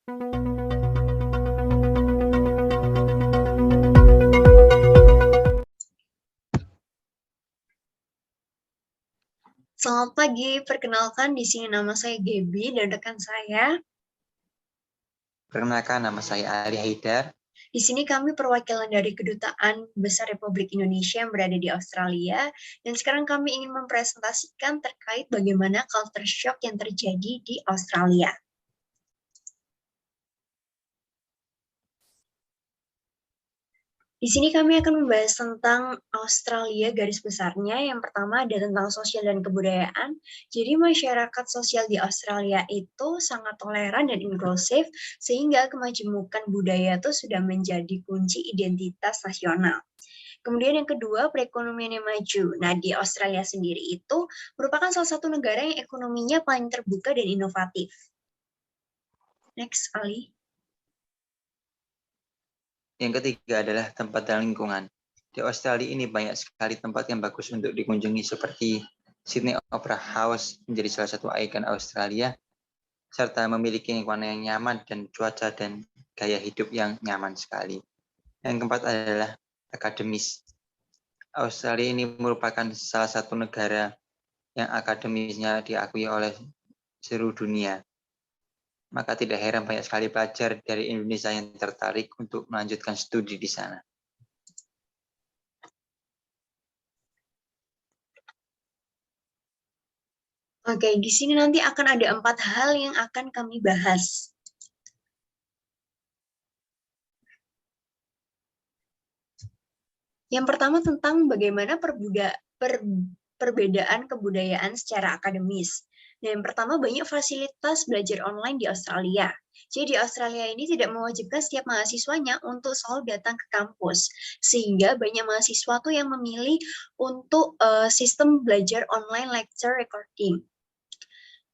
Selamat pagi, perkenalkan di sini nama saya Gaby dan rekan saya. Perkenalkan, nama saya Ali Haidar. Di sini kami perwakilan dari Kedutaan Besar Republik Indonesia yang berada di Australia, dan sekarang kami ingin mempresentasikan terkait bagaimana culture shock yang terjadi di Australia. Di sini kami akan membahas tentang Australia garis besarnya. Yang pertama ada tentang sosial dan kebudayaan. Jadi masyarakat sosial di Australia itu sangat toleran dan inklusif, sehingga kemajemukan budaya itu sudah menjadi kunci identitas nasional. Kemudian yang kedua, perekonomian yang maju. Nah, di Australia sendiri itu merupakan salah satu negara yang ekonominya paling terbuka dan inovatif. Next, Ali. Yang ketiga adalah tempat dan lingkungan. Di Australia ini banyak sekali tempat yang bagus untuk dikunjungi seperti Sydney Opera House menjadi salah satu ikon Australia, serta memiliki lingkungan yang nyaman dan cuaca dan gaya hidup yang nyaman sekali. Yang keempat adalah akademis. Australia ini merupakan salah satu negara yang akademisnya diakui oleh seluruh dunia. Maka tidak heran banyak sekali pelajar dari Indonesia yang tertarik untuk melanjutkan studi di sana. Oke, di sini nanti akan ada 4 hal yang akan kami bahas. Yang pertama tentang bagaimana perbedaan kebudayaan secara akademis. Nah, yang pertama banyak fasilitas belajar online di Australia. Jadi di Australia ini tidak mewajibkan setiap mahasiswanya untuk selalu datang ke kampus, sehingga banyak mahasiswa tuh yang memilih untuk sistem belajar online lecture recording.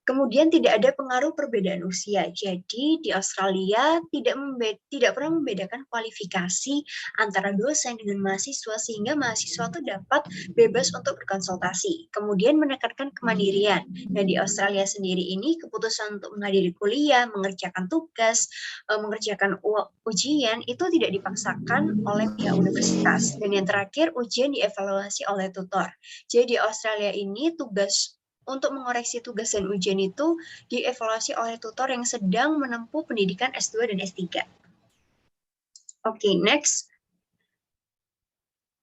Kemudian tidak ada pengaruh perbedaan usia. Jadi di Australia tidak pernah membedakan kualifikasi antara dosen dengan mahasiswa sehingga mahasiswa itu dapat bebas untuk berkonsultasi. Kemudian menekankan kemandirian. Nah, di Australia sendiri ini keputusan untuk menghadiri kuliah, mengerjakan tugas, mengerjakan ujian itu tidak dipaksakan oleh pihak universitas. Dan yang terakhir, ujian dievaluasi oleh tutor. Jadi di Australia ini untuk mengoreksi tugas dan ujian itu dievaluasi oleh tutor yang sedang menempuh pendidikan S2 dan S3. Oke, next.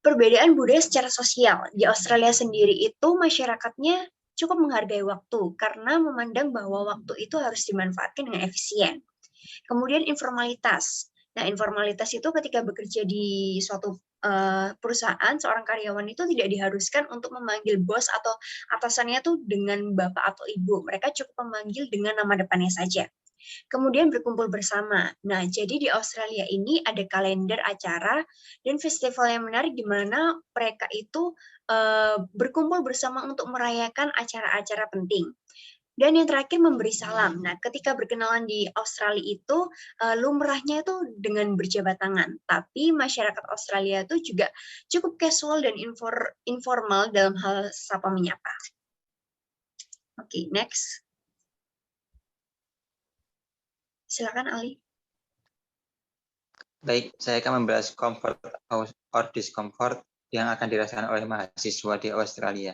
Perbedaan budaya secara sosial. Di Australia sendiri itu masyarakatnya cukup menghargai waktu karena memandang bahwa waktu itu harus dimanfaatkan dengan efisien. Kemudian informalitas. Nah, informalitas itu ketika bekerja di suatu perusahaan, seorang karyawan itu tidak diharuskan untuk memanggil bos atau atasannya tuh dengan bapak atau ibu. Mereka cukup memanggil dengan nama depannya saja. Kemudian berkumpul bersama. Nah, jadi di Australia ini ada kalender acara dan festival yang menarik di mana mereka itu berkumpul bersama untuk merayakan acara-acara penting. Dan yang terakhir memberi salam. Nah, ketika berkenalan di Australia itu lumrahnya itu dengan berjabat tangan. Tapi masyarakat Australia itu juga cukup casual dan informal dalam hal sapa menyapa. Oke, next. Silakan Ali. Baik, saya akan membahas comfort or discomfort yang akan dirasakan oleh mahasiswa di Australia.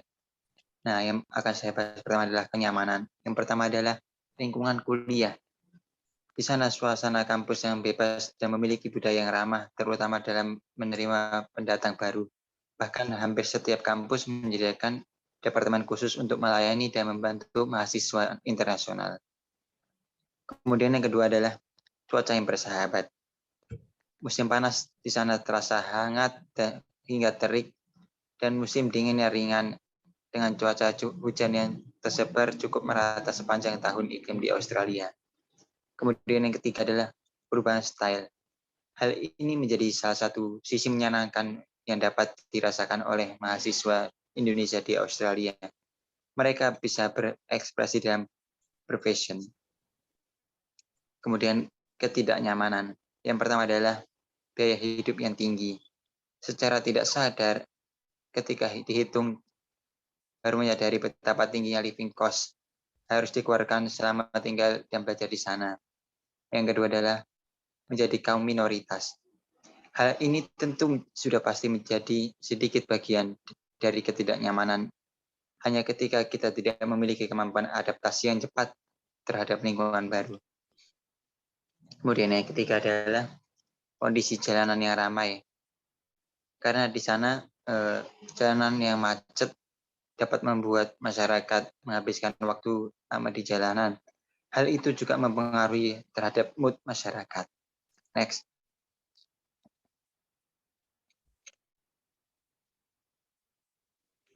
Nah, yang akan saya bahas pertama adalah kenyamanan. Yang pertama adalah lingkungan kuliah. Di sana suasana kampus yang bebas dan memiliki budaya yang ramah, terutama dalam menerima pendatang baru. Bahkan hampir setiap kampus menyediakan departemen khusus untuk melayani dan membantu mahasiswa internasional. Kemudian yang kedua adalah cuaca yang bersahabat. Musim panas di sana terasa hangat hingga terik, dan musim dingin yang ringan dengan cuaca hujan yang tersebar cukup merata sepanjang tahun iklim di Australia. Kemudian yang ketiga adalah perubahan style. Hal ini menjadi salah satu sisi menyenangkan yang dapat dirasakan oleh mahasiswa Indonesia di Australia. Mereka bisa berekspresi dalam profession. Kemudian ketidaknyamanan. Yang pertama adalah biaya hidup yang tinggi. Secara tidak sadar, ketika dihitung, baru menyadari betapa tingginya living cost harus dikeluarkan selama tinggal dan belajar di sana. Yang kedua adalah menjadi kaum minoritas. Hal ini tentu sudah pasti menjadi sedikit bagian dari ketidaknyamanan hanya ketika kita tidak memiliki kemampuan adaptasi yang cepat terhadap lingkungan baru. Kemudian yang ketiga adalah kondisi jalanan yang ramai. Karena di sana jalanan yang macet dapat membuat masyarakat menghabiskan waktu lama di jalanan. Hal itu juga mempengaruhi terhadap mood masyarakat. Next.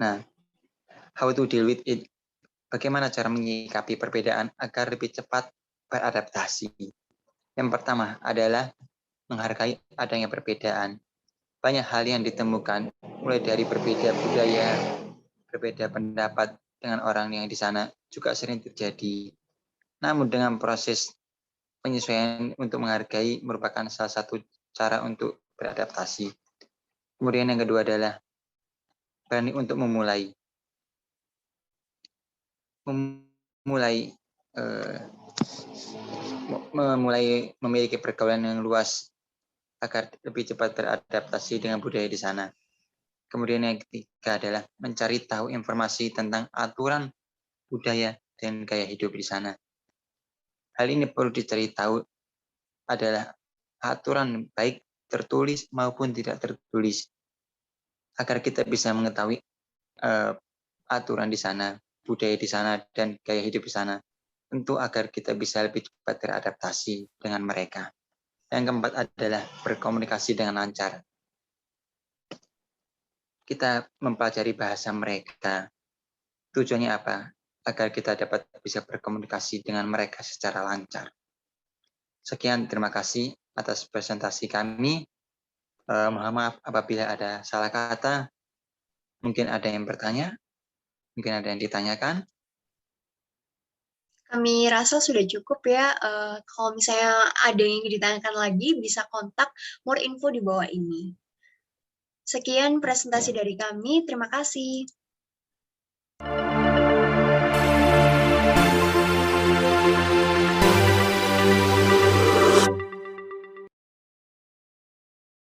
Nah, how to deal with it? Bagaimana cara menyikapi perbedaan agar lebih cepat beradaptasi? Yang pertama adalah menghargai adanya perbedaan. Banyak hal yang ditemukan, mulai dari berbeda budaya, berbeda pendapat dengan orang yang di sana juga sering terjadi. Namun dengan proses penyesuaian untuk menghargai merupakan salah satu cara untuk beradaptasi. Kemudian yang kedua adalah berani untuk memulai memiliki pergaulan yang luas agar lebih cepat beradaptasi dengan budaya di sana. Kemudian yang ketiga adalah mencari tahu informasi tentang aturan budaya dan gaya hidup di sana. Hal ini perlu dicari tahu adalah aturan baik tertulis maupun tidak tertulis agar kita bisa mengetahui aturan di sana, budaya di sana, dan gaya hidup di sana. Tentu agar kita bisa lebih cepat beradaptasi dengan mereka. Yang keempat adalah berkomunikasi dengan lancar. Kita mempelajari bahasa mereka. Tujuannya apa? Agar kita dapat bisa berkomunikasi dengan mereka secara lancar. Sekian, terima kasih atas presentasi kami. Mohon maaf apabila ada salah kata. Mungkin ada yang bertanya, mungkin ada yang ditanyakan. Kami rasa sudah cukup ya. Kalau misalnya ada yang ditanyakan lagi, bisa kontak more info di bawah ini. Sekian presentasi dari kami. Terima kasih.